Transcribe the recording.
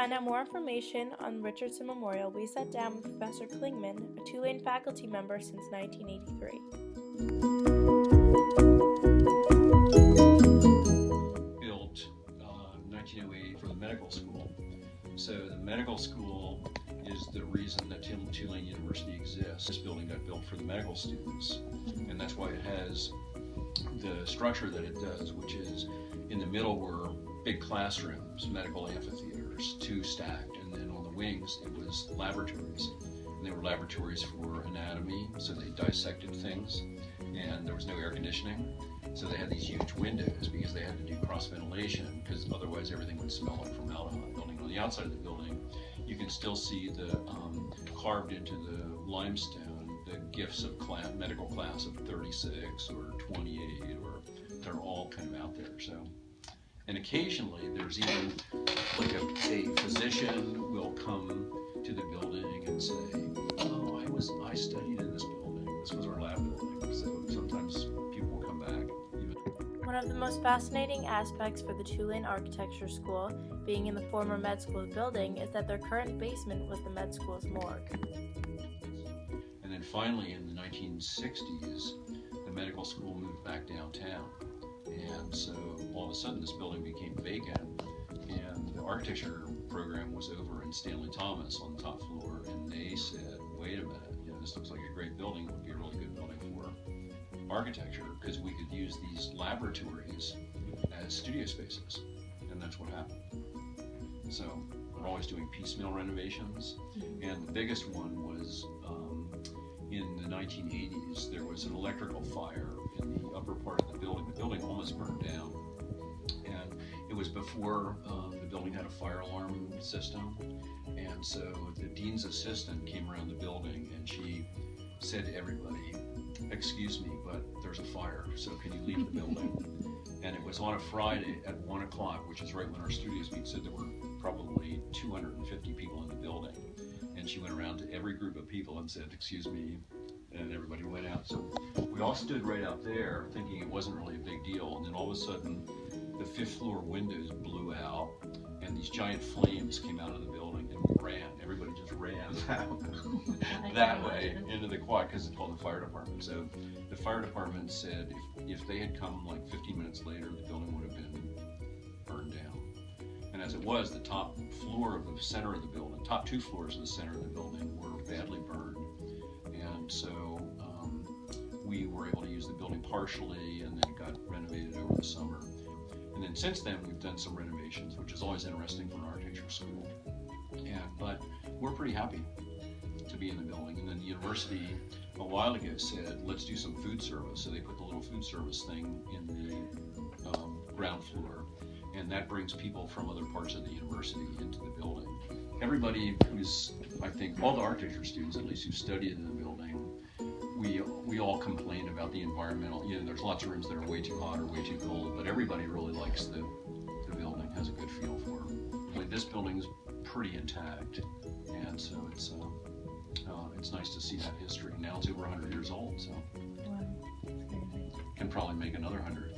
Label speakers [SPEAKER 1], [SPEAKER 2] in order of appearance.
[SPEAKER 1] find out more information on Richardson Memorial, we sat down with Professor Klingman, a Tulane faculty member since 1983.
[SPEAKER 2] Built 1908 for the medical school. So the medical school is the reason that Tulane University exists. This building got built for the medical students, and that's why it has the structure that it does, which is in the middle were big classrooms, medical amphitheaters, two stacked, and then on the wings it was laboratories. And they were laboratories for anatomy, so they dissected things, and there was no air conditioning. So they had these huge windows because they had to do cross ventilation, because otherwise everything would smell like formaldehyde. Building on the outside of the building, you can still see the carved into the limestone the gifts of medical class of 36 or 28, or they're all kind of out there. So, and occasionally there's even like a physician will come to the building and say, "Oh, I studied in this building. This was our lab building." So sometimes people will come back.
[SPEAKER 1] One of the most fascinating aspects for the Tulane Architecture School, being in the former med school building, is that their current basement was the med school's morgue.
[SPEAKER 2] And then finally in the 1960s, the medical school moved back downtown. And so all of a sudden this building became vacant, and the architecture program was over in Stanley Thomas on the top floor, and they said, "Wait a minute, this looks like a great building. It would be a really good building for architecture, because we could use these laboratories as studio spaces." And that's what happened. So we're always doing piecemeal renovations, and the biggest one was in the 1980s. There was an electrical fire in the upper part of the building. The building almost burned down, and it was before the building had a fire alarm system. And so the dean's assistant came around the building, and she said to everybody, "Excuse me, but there's a fire, so can you leave the building?" And it was on a Friday at 1 o'clock, which is right when our studios meet, so there were probably 250 people in the building. And she went around to every group of people and said, "Excuse me," and everybody went out. So we all stood right out there thinking it wasn't really a big deal, and then all of a sudden the 5th floor windows blew out, and these giant flames came out of the building, and we ran. Everybody just ran that way into the quad, because it's called the fire department. So the fire department said if they had come like 15 minutes later, the building would have been burned down. And as it was, the top floor of the center of the building, top 2 floors of the center of the building were badly burned. And so we were able to use the building partially, and then it got renovated over the summer. And then since then, we've done some renovations, which is always interesting for an architecture school. But we're pretty happy to be in the building. And then the university a while ago said, "Let's do some food service." So they put the little food service thing in the ground floor, and that brings people from other parts of the university into the building. Everybody who's, I think, all the architecture students, at least who studied in the building, we all complain about the environmental. There's lots of rooms that are way too hot or way too cold, but everybody really likes the building, has a good feel for it. Like, this building's pretty intact, and so it's nice to see that history. Now it's over 100 years old, so
[SPEAKER 1] Wow.
[SPEAKER 2] can probably make another 100.